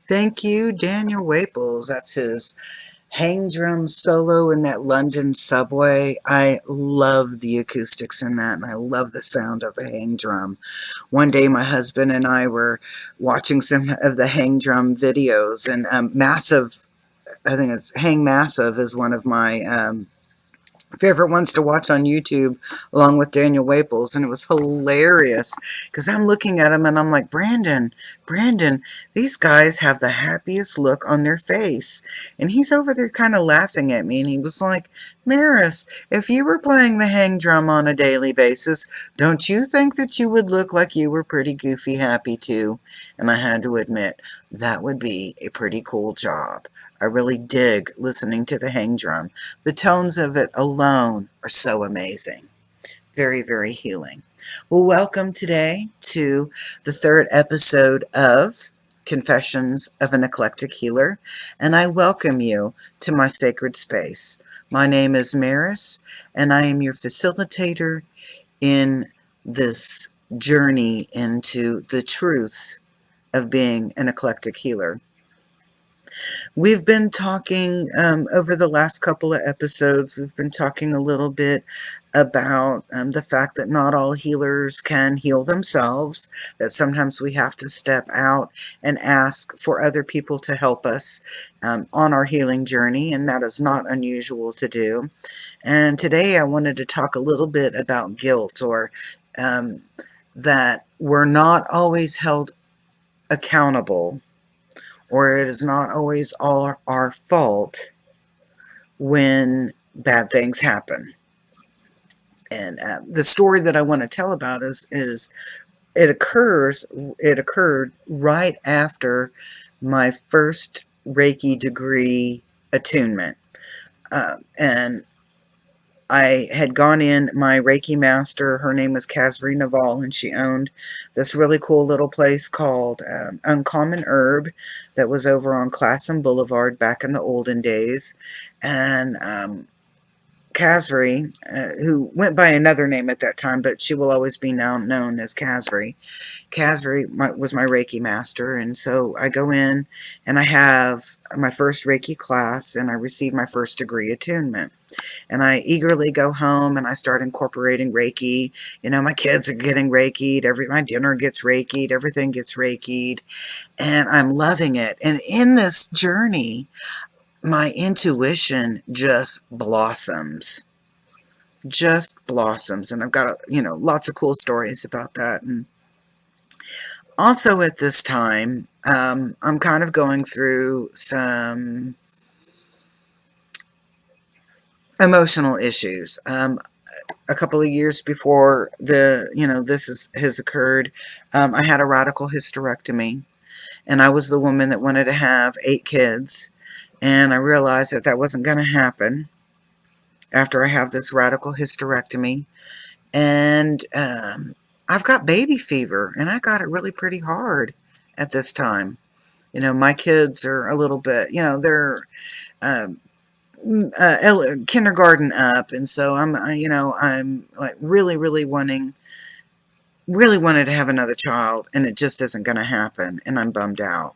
Thank you, Daniel Waples. That's his hang drum solo in that London subway. I love the acoustics in that, and I love the sound of the hang drum. One day, my husband and I were watching some of the hang drum videos, and Massive, I think it's Hang Massive, is one of my favorite ones to watch on YouTube, along with Daniel Waples, and it was hilarious because I'm looking at him and I'm like, Brandon, these guys have the happiest look on their face, and he's over there kind of laughing at me, and he was like, Maris, if you were playing the hang drum on a daily basis, don't you think that you would look like you were pretty goofy happy too? And I had to admit, that would be a pretty cool job. I really dig listening to the hang drum. The tones of it alone are so amazing. Very, very healing. Well, welcome today to the third episode of Confessions of an Eclectic Healer, and I welcome you to my sacred space. My name is Maris, and I am your facilitator in this journey into the truth of being an eclectic healer. We've been talking over the last couple of episodes, we've been talking a little bit about the fact that not all healers can heal themselves, that sometimes we have to step out and ask for other people to help us on our healing journey, and that is not unusual to do. And today I wanted to talk a little bit about guilt, or that we're not always held accountable, or it is not always all our fault when bad things happen. And the story that I want to tell about is it occurred right after my first Reiki degree attunement. And I had gone in, my Reiki master, her name was Kasri Naval, and she owned this really cool little place called Uncommon Herb that was over on Classen Boulevard back in the olden days. And Kasri, who went by another name at that time, but she will always be now known as Kasri. Kasri was my Reiki master, and so I go in and I have my first Reiki class, and I receive my first degree attunement. And I eagerly go home and I start incorporating Reiki. You know, my kids are getting Reiki'd, my dinner gets Reiki'd, everything gets Reiki'd, and I'm loving it. And in this journey, my intuition just blossoms. Just blossoms. And I've got, lots of cool stories about that. And also at this time, I'm kind of going through some emotional issues. A couple of years before this has occurred, I had a radical hysterectomy, and I was the woman that wanted to have 8 kids, and I realized that that wasn't going to happen after I have this radical hysterectomy, and I've got baby fever, and I got it really pretty hard at this time. My kids are a little bit, they're kindergarten up, and so I'm like really wanted to have another child, and it just isn't going to happen, and I'm bummed out.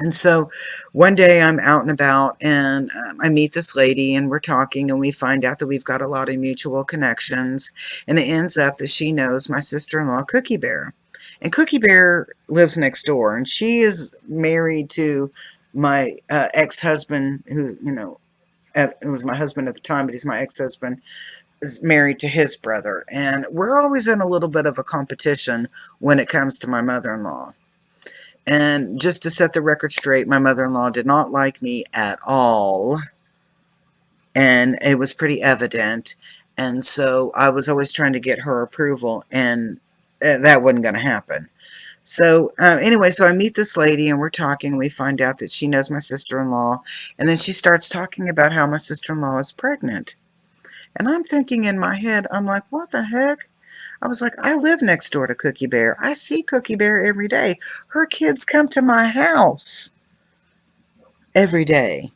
And so one day I'm out and about, and I meet this lady, and we're talking, and we find out that we've got a lot of mutual connections, and it ends up that she knows my sister-in-law, Cookie Bear. And Cookie Bear lives next door, and she is married to my ex-husband, who, it was my husband at the time, but he's my ex-husband, is married to his brother. And we're always in a little bit of a competition when it comes to my mother-in-law. And just to set the record straight, my mother-in-law did not like me at all. And it was pretty evident. And so I was always trying to get her approval, and that wasn't going to happen. So anyway, so I meet this lady, and we're talking, and we find out that she knows my sister-in-law. And then she starts talking about how my sister-in-law is pregnant. And I'm thinking in my head, I'm like, what the heck? I was like, I live next door to Cookie Bear. I see Cookie Bear every day. Her kids come to my house every day.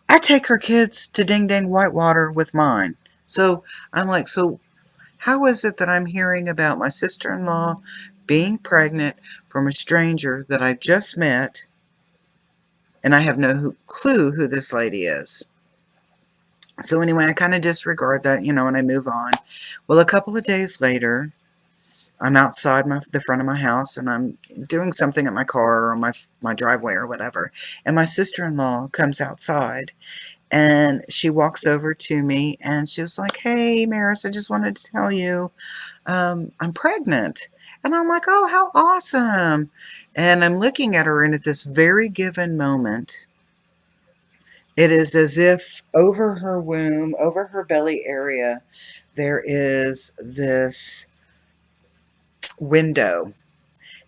I take her kids to Ding Dang Whitewater with mine. So I'm like, so how is it that I'm hearing about my sister-in-law being pregnant from a stranger that I just met, and I have no clue who this lady is. So anyway, I kind of disregard that, and I move on. Well, a couple of days later, I'm outside the front of my house, and I'm doing something at my car or my driveway or whatever, and my sister-in-law comes outside, and she walks over to me, and she was like, "Hey, Maris, I just wanted to tell you, I'm pregnant." And I'm like, "Oh, how awesome." And I'm looking at her, and at this very given moment, it is as if over her womb, over her belly area, there is this window.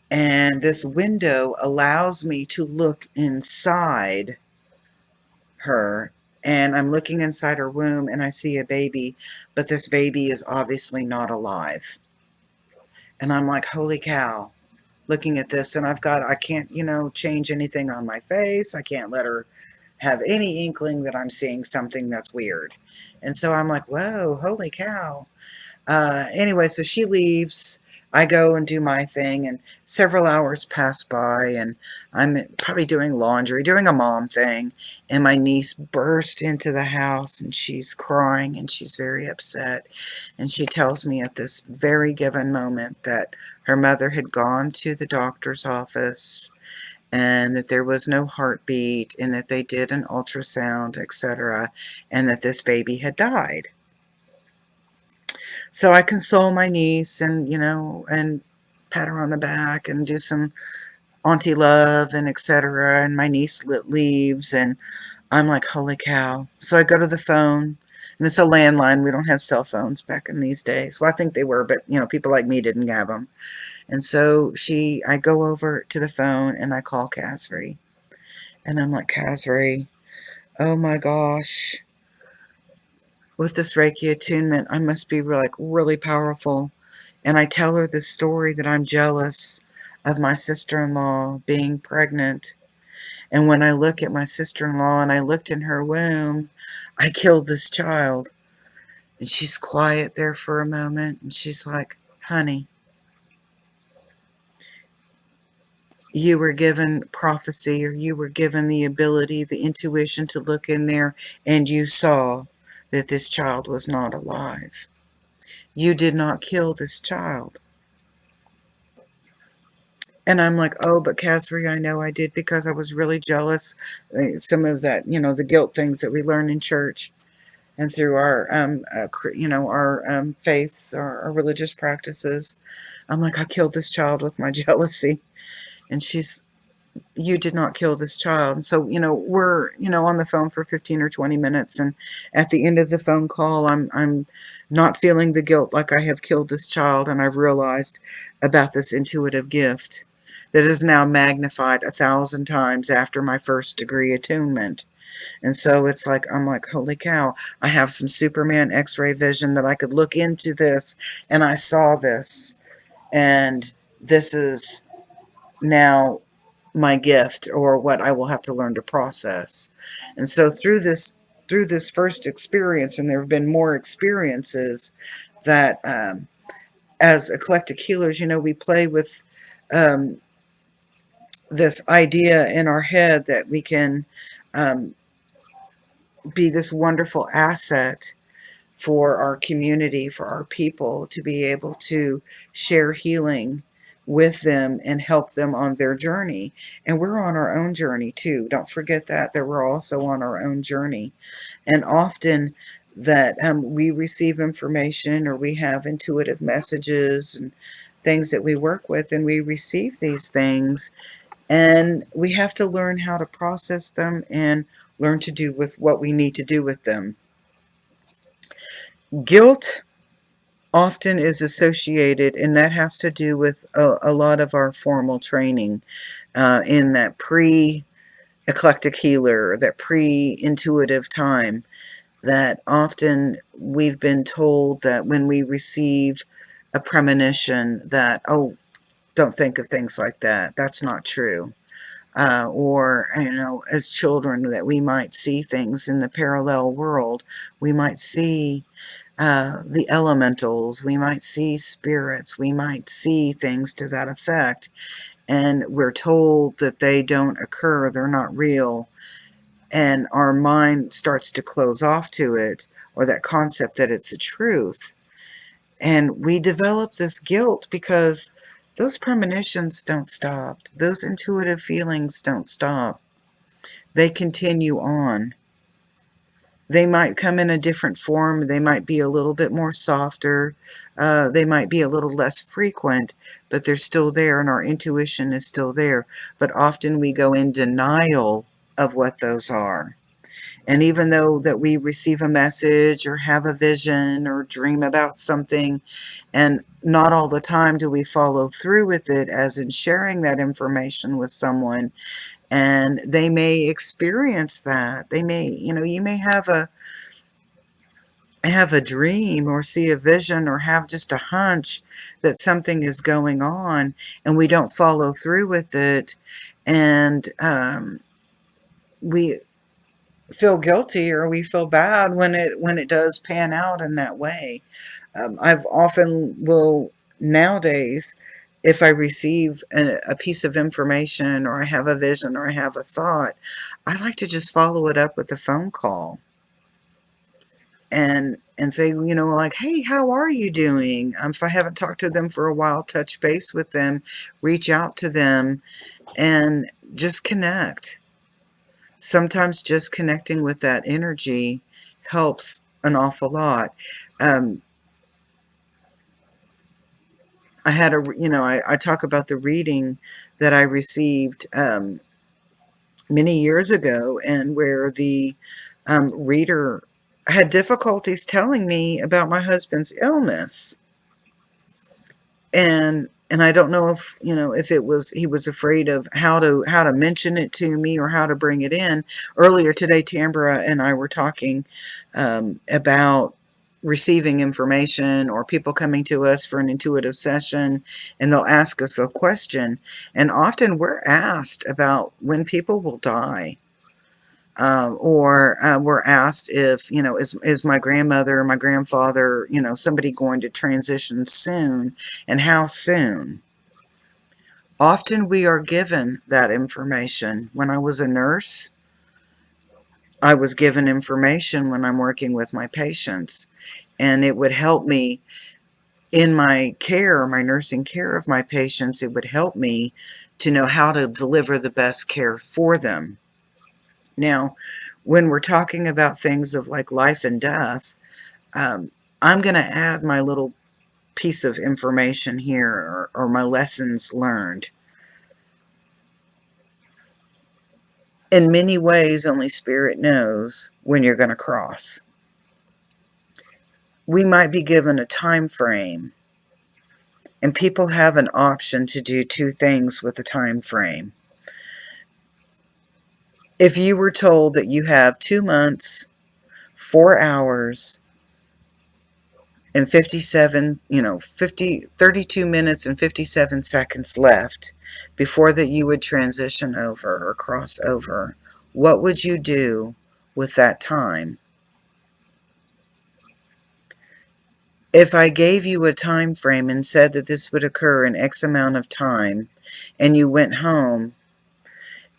And this window allows me to look inside her. And I'm looking inside her womb, and I see a baby, but this baby is obviously not alive. And I'm like, holy cow, looking at this. And I can't, change anything on my face. I can't let her have any inkling that I'm seeing something that's weird. And so I'm like, whoa, holy cow. Anyway, so she leaves. I go and do my thing, and several hours pass by, and I'm probably doing laundry, doing a mom thing, and my niece burst into the house, and she's crying, and she's very upset, and she tells me at this very given moment that her mother had gone to the doctor's office, and that there was no heartbeat, and that they did an ultrasound, etc., and that this baby had died. So I console my niece, and pat her on the back and do some auntie love and etc. And my niece leaves, and I'm like, holy cow. So I go to the phone, and it's a landline. We don't have cell phones back in these days. Well, I think they were, but people like me didn't have them. And so I go over to the phone, and I call Casri, and I'm like, Casri, oh my gosh. With this Reiki attunement, I must be like really powerful. And I tell her this story that I'm jealous of my sister-in-law being pregnant. And when I look at my sister-in-law and I looked in her womb, I killed this child. And she's quiet there for a moment, and she's like, honey, you were given prophecy, or you were given the ability, the intuition to look in there, and you saw that this child was not alive. You did not kill this child. And I'm like, oh, but Casri, I know I did, because I was really jealous. Some of that, the guilt things that we learn in church and through our, our faiths, our religious practices. I'm like, I killed this child with my jealousy. And you did not kill this child. And so, we're, on the phone for 15 or 20 minutes. And at the end of the phone call, I'm not feeling the guilt like I have killed this child. And I've realized about this intuitive gift that is now magnified 1,000 times after my first degree attunement. And so it's like, I'm like, holy cow, I have some Superman X-ray vision that I could look into this, and I saw this. And this is now my gift, or what I will have to learn to process. And so through this first experience, and there have been more experiences that as eclectic healers, we play with um, this idea in our head that we can um, be this wonderful asset for our community, for our people, to be able to share healing with them and help them on their journey. And we're on our own journey too. Don't forget that we're also on our own journey. And often that we receive information, or we have intuitive messages and things that we work with, and we receive these things, and we have to learn how to process them and learn to do with what we need to do with them. Guilt often is associated, and that has to do with a lot of our formal training in that pre-eclectic healer, that pre-intuitive time, that often we've been told that when we receive a premonition that, oh, don't think of things like that. That's not true. Or, as children, that we might see things in the parallel world. We might see the elementals, we might see spirits, we might see things to that effect, and we're told that they don't occur, they're not real, and our mind starts to close off to it, or that concept that it's a truth. And we develop this guilt because those premonitions don't stop. Those intuitive feelings don't stop. They continue on. They might come in a different form. They might be a little bit more softer. They might be a little less frequent, but they're still there, and our intuition is still there. But often we go in denial of what those are. And even though that we receive a message or have a vision or dream about something, and not all the time do we follow through with it, as in sharing that information with someone, and they may experience that. They may, you may have a dream or see a vision or have just a hunch that something is going on, and we don't follow through with it, and we feel guilty or we feel bad when it does pan out in that way. I've often will nowadays, if I receive a piece of information or I have a vision or I have a thought, I like to just follow it up with a phone call and say, like, hey, how are you doing? If I haven't talked to them for a while, touch base with them, reach out to them, and just connect. Sometimes just connecting with that energy helps an awful lot. Um, I had I talk about the reading that I received many years ago, and where the reader had difficulties telling me about my husband's illness. And I don't know if if it was he was afraid of how to mention it to me or how to bring it in. Earlier today, Tambra and I were talking about receiving information or people coming to us for an intuitive session, and they'll ask us a question, and often we're asked about when people will die. Or we're asked if, is my grandmother or my grandfather, somebody going to transition soon, and how soon. Often we are given that information. When I was a nurse, I was given information when I'm working with my patients, and it would help me in my care, my nursing care of my patients. It would help me to know how to deliver the best care for them. Now, when we're talking about things of like life and death, I'm going to add my little piece of information here, or my lessons learned. In many ways, only Spirit knows when you're going to cross. We might be given a time frame, and people have an option to do two things with the time frame. If you were told that you have 2 months, 4 hours, and 32 minutes and 57 seconds left before that you would transition over or cross over, what would you do with that time? If I gave you a time frame and said that this would occur in X amount of time, and you went home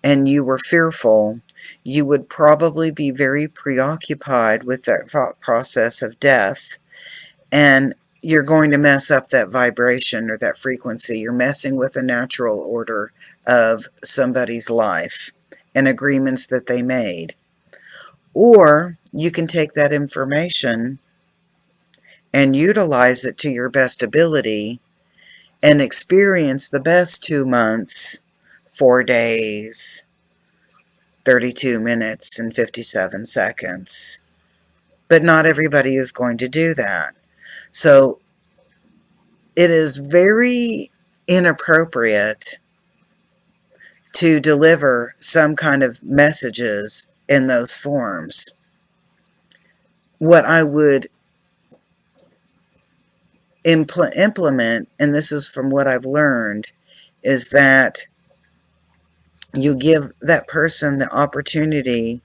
and you were fearful, you would probably be very preoccupied with that thought process of death, and you're going to mess up that vibration or that frequency. You're messing with the natural order of somebody's life and agreements that they made. Or you can take that information and utilize it to your best ability and experience the best 2 months, 4 days, 32 minutes, and 57 seconds. But not everybody is going to do that. So it is very inappropriate to deliver some kind of messages in those forms. What I would implement, and this is from what I've learned, is that you give that person the opportunity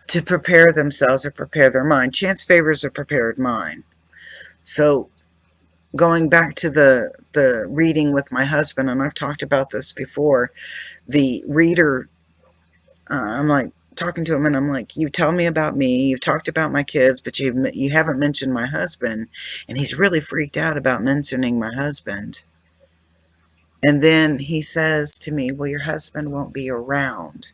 to prepare themselves or prepare their mind. Chance favors a prepared mind. So going back to the reading with my husband, and I've talked about this before, the reader, I'm like talking to him and I'm like, you tell me about me, you've talked about my kids, but you haven't mentioned my husband. And he's really freaked out about mentioning my husband. And then he says to me, well, your husband won't be around.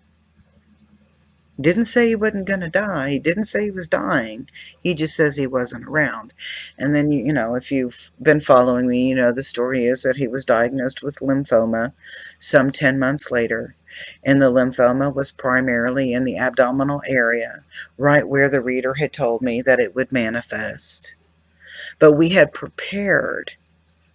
Didn't say he wasn't going to die. He didn't say he was dying. He just says he wasn't around. And then, you know, if you've been following me, you know the story is that he was diagnosed with lymphoma some 10 months later. And the lymphoma was primarily in the abdominal area, right where the reader had told me that it would manifest. But we had prepared.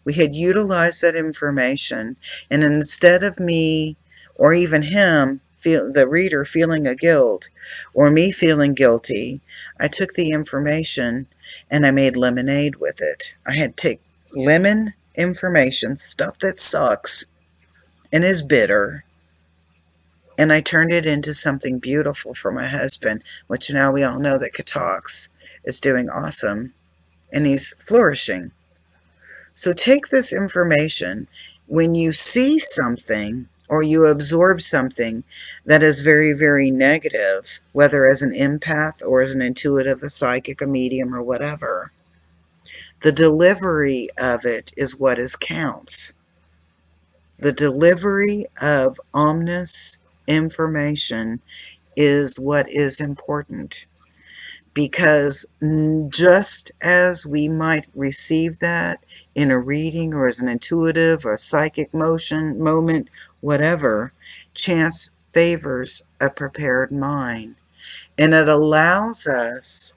We had utilized that information, and instead of me or even him, the reader, feeling a guilt or me feeling guilty, I took the information and I made lemonade with it. I had to take lemon information, stuff that sucks and is bitter, and I turned it into something beautiful for my husband, which now we all know that Katox is doing awesome and he's flourishing. So take this information. When you see something or you absorb something that is very, very negative, whether as an empath or as an intuitive, a psychic, a medium, or whatever, the delivery of it is what counts. The delivery of ominous information is what is important. Because just as we might receive that in a reading or as an intuitive or psychic moment, whatever, chance favors a prepared mind. And it allows us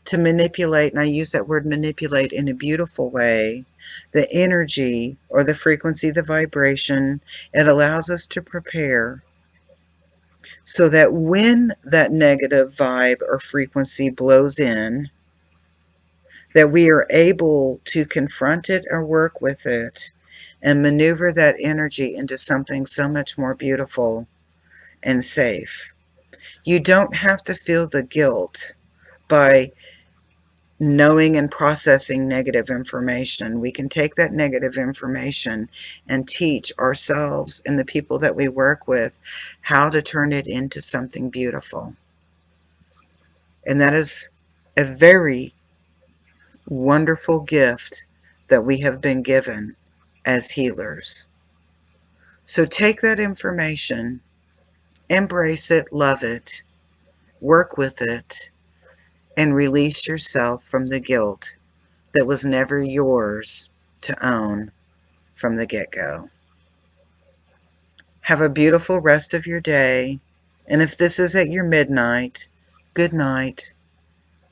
to manipulate, and I use that word manipulate in a beautiful way, the energy or the frequency, the vibration. It allows us to prepare so that when that negative vibe or frequency blows in, that we are able to confront it or work with it and maneuver that energy into something so much more beautiful and safe. You don't have to feel the guilt by knowing and processing negative information. We can take that negative information and teach ourselves and the people that we work with how to turn it into something beautiful. And that is a very wonderful gift that we have been given as healers. So take that information, embrace it, love it, work with it, and release yourself from the guilt that was never yours to own from the get-go. Have a beautiful rest of your day, and if this is at your midnight, good night,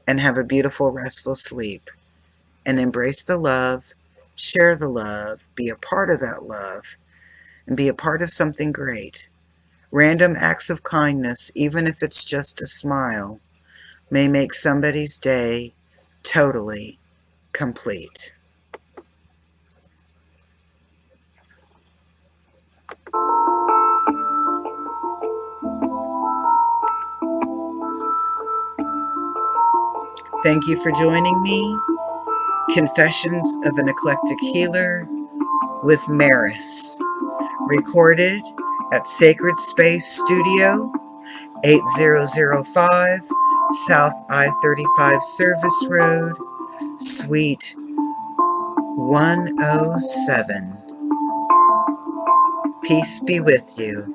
and have a beautiful restful sleep. And embrace the love, share the love, be a part of that love, and be a part of something great. Random acts of kindness, even if it's just a smile, may make somebody's day totally complete. Thank you for joining me. Confessions of an Eclectic Healer with Maris. Recorded at Sacred Space Studio, 8005 South I-35 Service Road, Suite 107. Peace be with you.